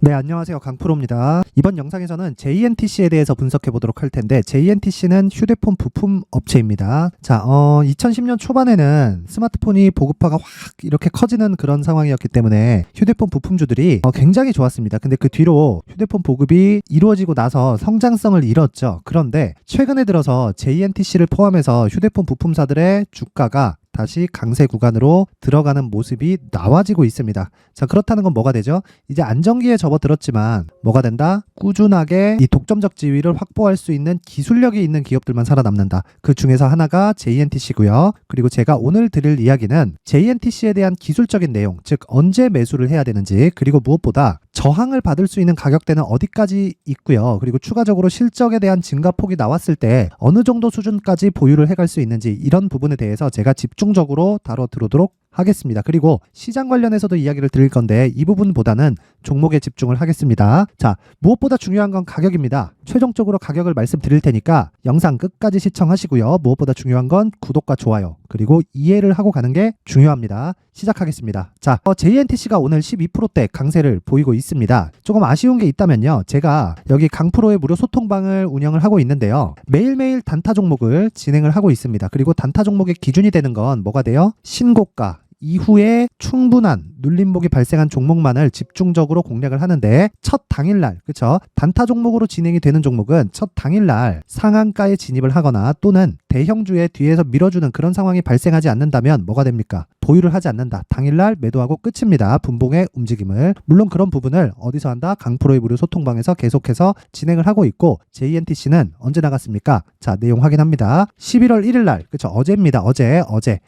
네, 안녕하세요. 강프로입니다. 이번 영상에서는 JNTC에 대해서 분석해 보도록 할 텐데, JNTC는 휴대폰 부품 업체입니다. 자, 2010년 초반에는 스마트폰이 보급화가 확 이렇게 커지는 그런 상황이었기 때문에 휴대폰 부품주들이 굉장히 좋았습니다. 근데 그 뒤로 휴대폰 보급이 이루어지고 나서 성장성을 잃었죠. 그런데 최근에 들어서 JNTC를 포함해서 휴대폰 부품사들의 주가가 다시 강세 구간으로 들어가는 모습이 나와지고 있습니다. 자, 그렇다는 건 뭐가 되죠? 이제 안정기에 접어들었지만 뭐가 된다? 꾸준하게 이 독점적 지위를 확보할 수 있는 기술력이 있는 기업들만 살아남는다. 그 중에서 하나가 JNTC고요. 그리고 제가 오늘 드릴 이야기는 JNTC에 대한 기술적인 내용, 즉 언제 매수를 해야 되는지, 그리고 무엇보다 저항을 받을 수 있는 가격대는 어디까지 있고요. 그리고 추가적으로 실적에 대한 증가폭이 나왔을 때 어느 정도 수준까지 보유를 해갈 수 있는지, 이런 부분에 대해서 제가 집중적으로 다뤄드리도록 하겠습니다. 그리고 시장 관련해서도 이야기를 드릴 건데 이 부분보다는 종목에 집중을 하겠습니다. 자, 무엇보다 중요한 건 가격입니다. 최종적으로 가격을 말씀드릴 테니까 영상 끝까지 시청하시고요. 무엇보다 중요한 건 구독과 좋아요, 그리고 이해를 하고 가는 게 중요합니다. 시작하겠습니다. 자, JNTC가 오늘 12%대 강세를 보이고 있습니다. 조금 아쉬운 게 있다면요, 제가 여기 강프로의 무료 소통방을 운영을 하고 있는데요, 매일매일 단타 종목을 진행을 하고 있습니다. 그리고 단타 종목의 기준이 되는 건 뭐가 돼요? 신고가 이후에 충분한 눌림목이 발생한 종목만을 집중적으로 공략을 하는데, 첫 당일날, 그쵸? 단타 종목으로 진행이 되는 종목은 첫 당일날 상한가에 진입을 하거나 또는 대형주의 뒤에서 밀어주는 그런 상황이 발생하지 않는다면 뭐가 됩니까? 보유를 하지 않는다. 당일날 매도하고 끝입니다. 분봉의 움직임을. 물론 그런 부분을 어디서 한다? 강프로의 무료 소통방에서 계속해서 진행을 하고 있고, JNTC는 언제 나갔습니까? 자, 내용 확인합니다. 11월 1일날, 그쵸? 어제입니다. 어제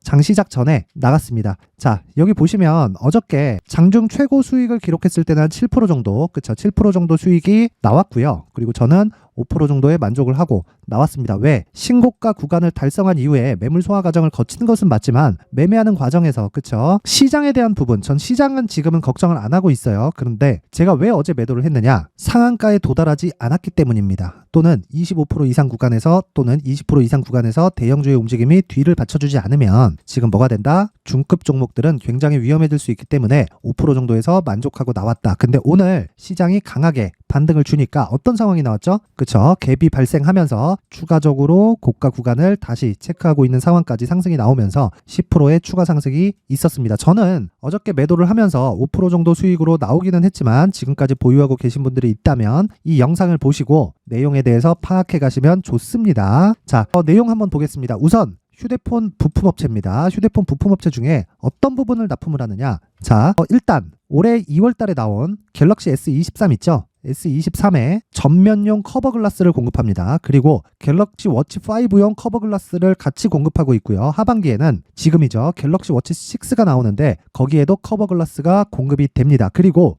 장시작 전에 나갔습니다. 자, 여기 보시면 어저께 장중 최고 수익을 기록했을 때는 7% 정도, 그쵸? 7% 정도 수익이 나왔고요. 그리고 저는 5% 정도의 만족을 하고 나왔습니다. 왜? 신고가 구간을 달성한 이후에 매물 소화 과정을 거치는 것은 맞지만 매매하는 과정에서, 그쵸? 시장에 대한 부분, 전 시장은 지금은 걱정을 안 하고 있어요. 그런데 제가 왜 어제 매도를 했느냐? 상한가에 도달하지 않았기 때문입니다. 또는 25% 이상 구간에서 또는 20% 이상 구간에서 대형주의 움직임이 뒤를 받쳐주지 않으면 지금 뭐가 된다? 중급 종목들은 굉장히 위험해질 수 있기 때문에 5% 정도에서 만족하고 나왔다. 근데 오늘 시장이 강하게 반등을 주니까 어떤 상황이 나왔죠? 그쵸? 갭이 발생하면서 추가적으로 고가 구간을 다시 체크하고 있는 상황까지 상승이 나오면서 10%의 추가 상승이 있었습니다. 저는 어저께 매도를 하면서 5% 정도 수익으로 나오기는 했지만 지금까지 보유하고 계신 분들이 있다면 이 영상을 보시고 내용에 대해서 파악해 가시면 좋습니다. 자, 내용 한번 보겠습니다. 우선 휴대폰 부품업체입니다. 휴대폰 부품업체 중에 어떤 부분을 납품을 하느냐? 자, 일단 올해 2월 달에 나온 갤럭시 S23 있죠? S23에 전면용 커버 글라스를 공급합니다. 그리고 갤럭시 워치 5용 커버 글라스를 같이 공급하고 있고요. 하반기에는 지금이죠, 갤럭시 워치 6가 나오는데 거기에도 커버 글라스가 공급이 됩니다. 그리고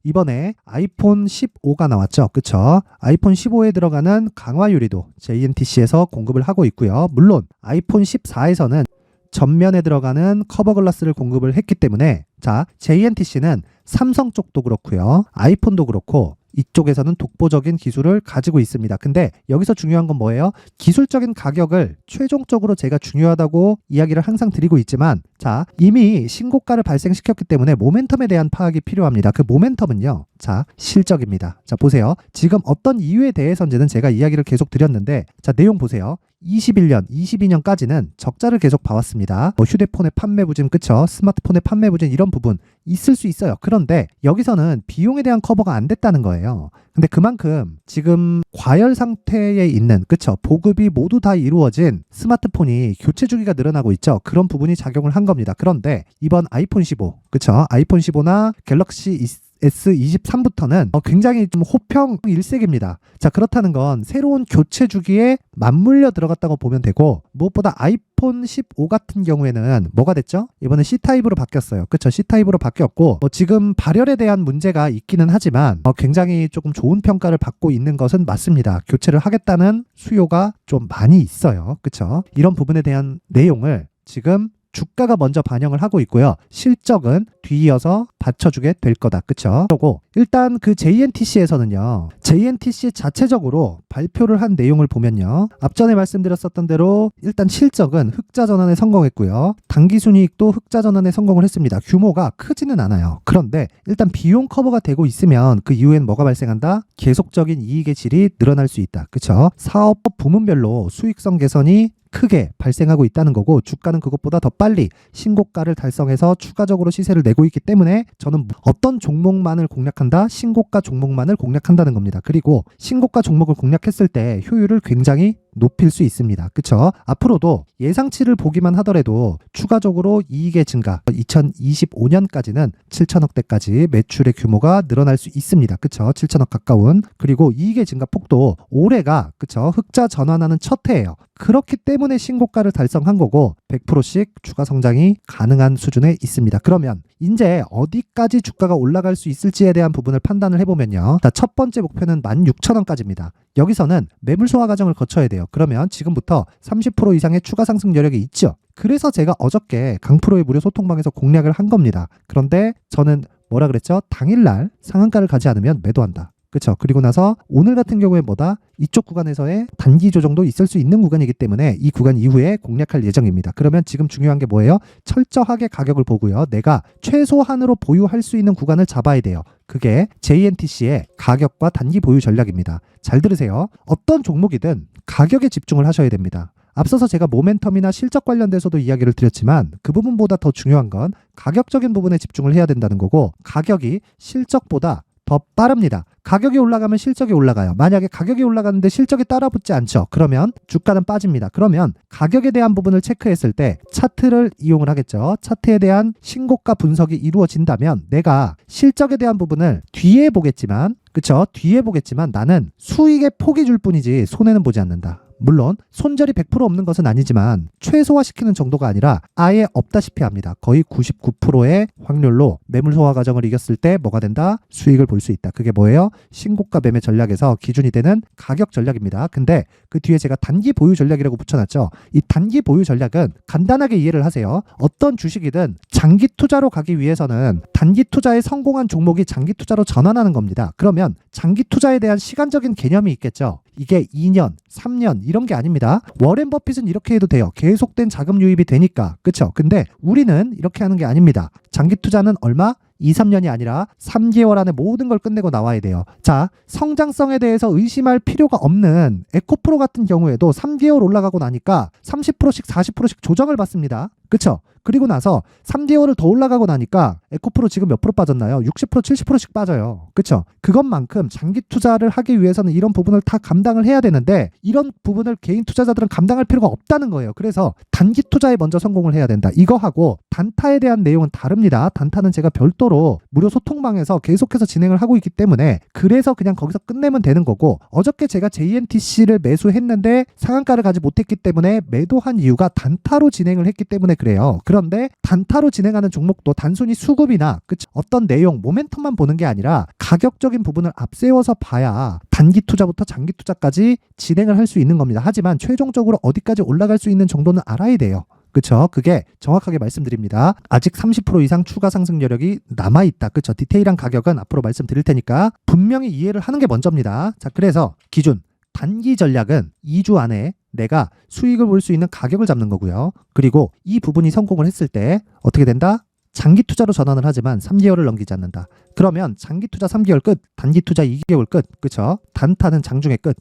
이번에 아이폰 15가 나왔죠. 그쵸? 아이폰 15에 들어가는 강화 유리도 JNTC에서 공급을 하고 있고요. 물론 아이폰 14에서는 전면에 들어가는 커버 글라스를 공급을 했기 때문에, 자, JNTC는 삼성 쪽도 그렇고요, 아이폰도 그렇고 이쪽에서는 독보적인 기술을 가지고 있습니다. 근데 여기서 중요한 건 뭐예요? 기술적인 가격을 최종적으로 제가 중요하다고 이야기를 항상 드리고 있지만, 자, 이미 신고가를 발생시켰기 때문에 모멘텀에 대한 파악이 필요합니다. 그 모멘텀은요, 자, 실적입니다. 자, 보세요. 지금 어떤 이유에 대해서인지는 제가 이야기를 계속 드렸는데, 자, 내용 보세요. 21년, 22년까지는 적자를 계속 봐왔습니다. 휴대폰의 판매 부진, 그쵸? 스마트폰의 판매 부진, 이런 부분 있을 수 있어요. 그런데 여기서는 비용에 대한 커버가 안 됐다는 거예요. 근데 그만큼 지금 과열 상태에 있는, 그쵸? 보급이 모두 다 이루어진 스마트폰이 교체 주기가 늘어나고 있죠. 그런 부분이 작용을 한 겁니다. 그런데 이번 아이폰 15, 그쵸? 아이폰 15나 갤럭시 S23부터는 굉장히 좀 호평 일색입니다. 자, 그렇다는 건 새로운 교체 주기에 맞물려 들어갔다고 보면 되고, 무엇보다 아이폰 15 같은 경우에는 뭐가 됐죠? 이번에 C타입으로 바뀌었어요. 그쵸? C타입으로 바뀌었고, 지금 발열에 대한 문제가 있기는 하지만 굉장히 조금 좋은 평가를 받고 있는 것은 맞습니다. 교체를 하겠다는 수요가 좀 많이 있어요. 그쵸? 이런 부분에 대한 내용을 지금 주가가 먼저 반영을 하고 있고요. 실적은 뒤이어서 받쳐주게 될 거다. 그쵸? 그리고 일단 그 JNTC에서는요. JNTC 자체적으로 발표를 한 내용을 보면요. 앞전에 말씀드렸었던 대로 일단 실적은 흑자 전환에 성공했고요. 당기순이익도 흑자 전환에 성공을 했습니다. 규모가 크지는 않아요. 그런데 일단 비용 커버가 되고 있으면 그 이후엔 뭐가 발생한다? 계속적인 이익의 질이 늘어날 수 있다. 그쵸? 사업 부문별로 수익성 개선이 크게 발생하고 있다는 거고 주가는 그것보다 더 빨리 신고가를 달성해서 추가적으로 시세를 내고 있기 때문에 저는 어떤 종목만을 공략한다? 신고가 종목만을 공략한다는 겁니다. 그리고 신고가 종목을 공략했을 때 효율을 굉장히 높일 수 있습니다. 그쵸? 앞으로도 예상치를 보기만 하더라도 추가적으로 이익의 증가 2025년까지는 7천억대까지 매출의 규모가 늘어날 수 있습니다. 그쵸? 7천억 가까운. 그리고 이익의 증가 폭도 올해가 그쵸? 흑자 전환하는 첫 해예요. 그렇기 때문에 신고가를 달성한 거고 100%씩 추가 성장이 가능한 수준에 있습니다. 그러면 이제 어디까지 주가가 올라갈 수 있을지에 대한 부분을 판단을 해보면요. 자, 첫 번째 목표는 16,000원까지입니다. 여기서는 매물 소화 과정을 거쳐야 돼요. 그러면 지금부터 30% 이상의 추가 상승 여력이 있죠. 그래서 제가 어저께 강프로의 무료 소통방에서 공략을 한 겁니다. 그런데 저는 뭐라 그랬죠? 당일날 상한가를 가지 않으면 매도한다. 그렇죠. 그리고 나서 오늘 같은 경우에 뭐다? 이쪽 구간에서의 단기 조정도 있을 수 있는 구간이기 때문에 이 구간 이후에 공략할 예정입니다. 그러면 지금 중요한 게 뭐예요? 철저하게 가격을 보고요. 내가 최소한으로 보유할 수 있는 구간을 잡아야 돼요. 그게 JNTC의 가격과 단기 보유 전략입니다. 잘 들으세요. 어떤 종목이든 가격에 집중을 하셔야 됩니다. 앞서서 제가 모멘텀이나 실적 관련돼서도 이야기를 드렸지만 그 부분보다 더 중요한 건 가격적인 부분에 집중을 해야 된다는 거고 가격이 실적보다 더 빠릅니다. 가격이 올라가면 실적이 올라가요. 만약에 가격이 올라가는데 실적이 따라붙지 않죠. 그러면 주가는 빠집니다. 그러면 가격에 대한 부분을 체크했을 때 차트를 이용을 하겠죠. 차트에 대한 신고가 분석이 이루어진다면 내가 실적에 대한 부분을 뒤에 보겠지만 그쵸? 뒤에 보겠지만 나는 수익에 폭이 줄 뿐이지 손해는 보지 않는다. 물론 손절이 100% 없는 것은 아니지만 최소화시키는 정도가 아니라 아예 없다시피 합니다. 거의 99%의 확률로 매물 소화 과정을 이겼을 때 뭐가 된다? 수익을 볼 수 있다. 그게 뭐예요? 신고가 매매 전략에서 기준이 되는 가격 전략입니다. 근데 그 뒤에 제가 단기 보유 전략이라고 붙여놨죠. 이 단기 보유 전략은 간단하게 이해를 하세요. 어떤 주식이든 장기 투자로 가기 위해서는 단기 투자에 성공한 종목이 장기 투자로 전환하는 겁니다. 그러면 장기 투자에 대한 시간적인 개념이 있겠죠. 이게 2년, 3년 이런 게 아닙니다. 워렌 버핏은 이렇게 해도 돼요. 계속된 자금 유입이 되니까. 그쵸? 근데 우리는 이렇게 하는 게 아닙니다. 장기 투자는 얼마? 2, 3년이 아니라 3개월 안에 모든 걸 끝내고 나와야 돼요. 자, 성장성에 대해서 의심할 필요가 없는 에코프로 같은 경우에도 3개월 올라가고 나니까 30%씩 40%씩 조정을 받습니다. 그쵸? 그리고 나서 3개월을 더 올라가고 나니까 에코프로 지금 몇 프로 빠졌나요? 60%, 70%씩 빠져요. 그쵸? 그것만큼 장기 투자를 하기 위해서는 이런 부분을 다 감당을 해야 되는데 이런 부분을 개인 투자자들은 감당할 필요가 없다는 거예요. 그래서 단기 투자에 먼저 성공을 해야 된다. 이거하고 단타에 대한 내용은 다릅니다. 단타는 제가 별도로 무료 소통방에서 계속해서 진행을 하고 있기 때문에 그래서 그냥 거기서 끝내면 되는 거고 어저께 제가 JNTC를 매수했는데 상한가를 가지 못했기 때문에 매도한 이유가 단타로 진행을 했기 때문에 그래요. 그런데 단타로 진행하는 종목도 단순히 수급이나 어떤 내용, 모멘텀만 보는 게 아니라 가격적인 부분을 앞세워서 봐야 단기 투자부터 장기 투자까지 진행을 할 수 있는 겁니다. 하지만 최종적으로 어디까지 올라갈 수 있는 정도는 알아야 돼요. 그쵸? 그게 정확하게 말씀드립니다. 아직 30% 이상 추가 상승 여력이 남아있다. 그쵸? 디테일한 가격은 앞으로 말씀드릴 테니까 분명히 이해를 하는 게 먼저입니다. 자, 그래서 기준 단기 전략은 2주 안에 내가 수익을 볼 수 있는 가격을 잡는 거고요. 그리고 이 부분이 성공을 했을 때 어떻게 된다? 장기 투자로 전환을 하지만 3개월을 넘기지 않는다. 그러면 장기 투자 3개월 끝, 단기 투자 2개월 끝. 그쵸? 단타는 장중에 끝.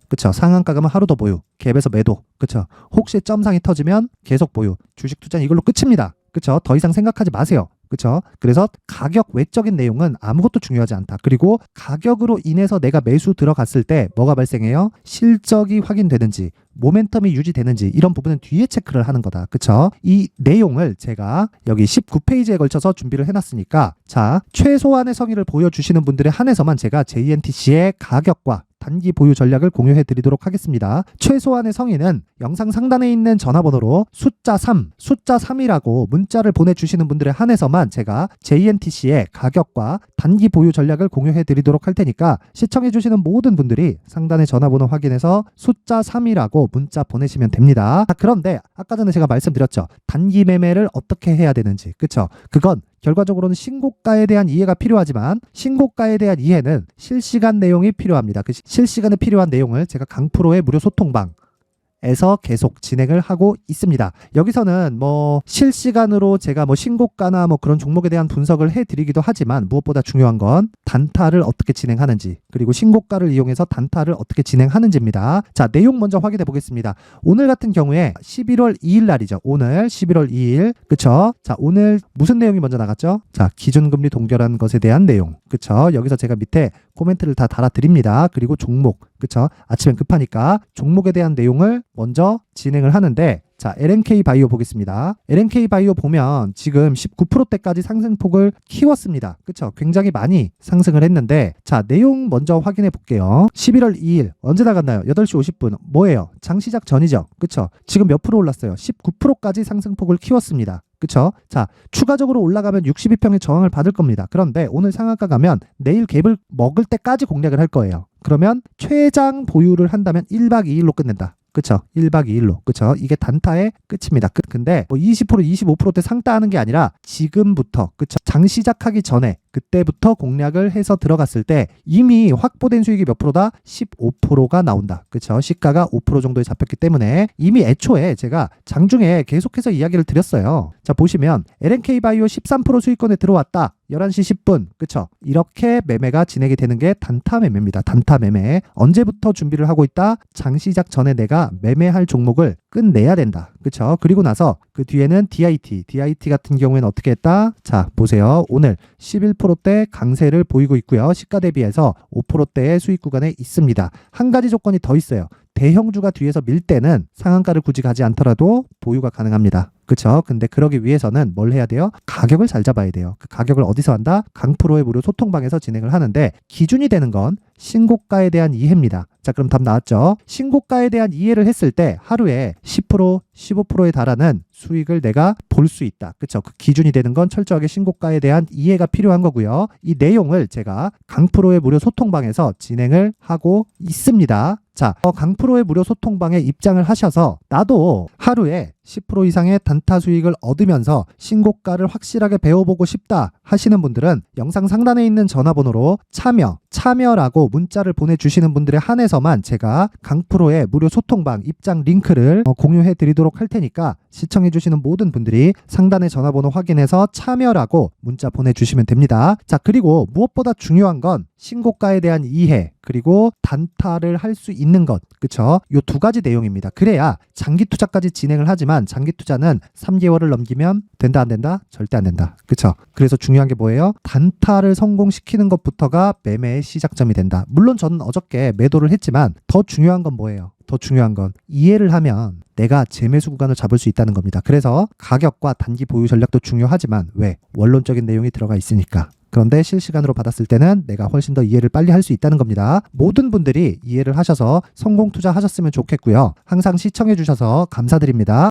그쵸? 상한가 가면 하루 더 보유. 갭에서 매도. 그쵸? 혹시 점상이 터지면 계속 보유. 주식 투자는 이걸로 끝입니다. 그쵸? 더 이상 생각하지 마세요. 그쵸? 그래서 가격 외적인 내용은 아무것도 중요하지 않다. 그리고 가격으로 인해서 내가 매수 들어갔을 때 뭐가 발생해요? 실적이 확인되는지, 모멘텀이 유지되는지 이런 부분은 뒤에 체크를 하는 거다. 그쵸? 이 내용을 제가 여기 19페이지에 걸쳐서 준비를 해놨으니까 자, 최소한의 성의를 보여주시는 분들에 한해서만 제가 JNTC의 가격과 단기 보유 전략을 공유해 드리도록 하겠습니다. 최소한의 성의는 영상 상단에 있는 전화번호로 숫자 3이라고 문자를 보내주시는 분들에 한해서만 제가 JNTC의 가격과 단기 보유 전략을 공유해 드리도록 할 테니까 시청해 주시는 모든 분들이 상단의 전화번호 확인해서 숫자 3이라고 문자 보내시면 됩니다. 자, 그런데 아까 전에 제가 말씀드렸죠. 단기 매매를 어떻게 해야 되는지. 그쵸? 그건 결과적으로는 신고가에 대한 이해가 필요하지만 신고가에 대한 이해는 실시간 내용이 필요합니다. 그 실시간에 필요한 내용을 제가 강프로의 무료 소통방 에서 계속 진행을 하고 있습니다. 여기서는 뭐 실시간으로 제가 뭐 신고가나 뭐 그런 종목에 대한 분석을 해드리기도 하지만 무엇보다 중요한 건 단타를 어떻게 진행하는지 그리고 신고가를 이용해서 단타를 어떻게 진행하는지입니다. 자, 내용 먼저 확인해 보겠습니다. 오늘 같은 경우에 11월 2일 날이죠. 오늘 11월 2일 그쵸? 자, 오늘 무슨 내용이 먼저 나갔죠? 자, 기준금리 동결한 것에 대한 내용 그쵸? 여기서 제가 밑에 코멘트를 다 달아드립니다. 그리고 종목 그쵸? 아침엔 급하니까 종목에 대한 내용을 먼저 진행을 하는데 자, LNK 바이오 보겠습니다. LNK 바이오 보면 지금 19%대까지 상승폭을 키웠습니다. 그쵸? 굉장히 많이 상승을 했는데 자, 내용 먼저 확인해 볼게요. 11월 2일 언제 나갔나요? 8시 50분 뭐예요? 장 시작 전이죠. 그쵸? 지금 몇 프로 올랐어요? 19%까지 상승폭을 키웠습니다. 그쵸? 자, 추가적으로 올라가면 62평의 저항을 받을 겁니다. 그런데 오늘 상한가 가면 내일 갭을 먹을 때까지 공략을 할 거예요. 그러면 최장 보유를 한다면 1박 2일로 끝낸다. 그쵸? 1박 2일로. 그쵸? 이게 단타의 끝입니다. 근데 뭐 20%, 25%대 상따하는 게 아니라 지금부터, 그쵸? 장 시작하기 전에 그때부터 공략을 해서 들어갔을 때 이미 확보된 수익이 몇 프로다? 15%가 나온다. 그쵸? 시가가 5% 정도에 잡혔기 때문에 이미 애초에 제가 장중에 계속해서 이야기를 드렸어요. 자, 보시면 LNK 바이오 13% 수익권에 들어왔다. 11시 10분. 그쵸? 이렇게 매매가 진행이 되는 게 단타 매매입니다. 단타 매매. 언제부터 준비를 하고 있다? 장 시작 전에 내가 매매할 종목을 끝내야 된다. 그쵸? 그리고 나서 그 뒤에는 DIT 같은 경우에는 어떻게 했다? 자, 보세요. 오늘 11%대 강세를 보이고 있고요. 시가 대비해서 5%대의 수익 구간에 있습니다. 한 가지 조건이 더 있어요. 대형주가 뒤에서 밀 때는 상한가를 굳이 가지 않더라도 보유가 가능합니다. 그쵸? 근데 그러기 위해서는 뭘 해야 돼요? 가격을 잘 잡아야 돼요. 그 가격을 어디서 한다? 강프로의 무료 소통방에서 진행을 하는데 기준이 되는 건 신고가에 대한 이해입니다. 자, 그럼 답 나왔죠? 신고가에 대한 이해를 했을 때 하루에 10%, 15%에 달하는 수익을 내가 볼 수 있다. 그쵸? 그 기준이 되는 건 철저하게 신고가에 대한 이해가 필요한 거고요. 이 내용을 제가 강프로의 무료 소통방에서 진행을 하고 있습니다. 자, 강프로의 무료 소통방에 입장을 하셔서 나도 하루에 10% 이상의 단타 수익을 얻으면서 신고가를 확실하게 배워보고 싶다 하시는 분들은 영상 상단에 있는 전화번호로 참여라고 문자를 보내주시는 분들에 한해서만 제가 강프로의 무료 소통방 입장 링크를 공유해 드리도록 할 테니까 시청해 주시는 모든 분들이 상단의 전화번호 확인해서 참여라고 문자 보내주시면 됩니다. 자, 그리고 무엇보다 중요한 건 신고가에 대한 이해 그리고 단타를 할 수 있는 것 그쵸? 요 두 가지 내용입니다. 그래야 장기 투자까지 진행을 하지만 장기 투자는 3개월을 넘기면 된다 안 된다? 절대 안 된다. 그쵸? 그래서 중요한 게 뭐예요? 단타를 성공시키는 것부터가 매매의 시작점이 된다. 물론 저는 어저께 매도를 했지만 더 중요한 건 뭐예요? 더 중요한 건 이해를 하면 내가 재매수 구간을 잡을 수 있다는 겁니다. 그래서 가격과 단기 보유 전략도 중요하지만 왜? 원론적인 내용이 들어가 있으니까. 그런데 실시간으로 받았을 때는 내가 훨씬 더 이해를 빨리 할 수 있다는 겁니다. 모든 분들이 이해를 하셔서 성공 투자하셨으면 좋겠고요. 항상 시청해 주셔서 감사드립니다.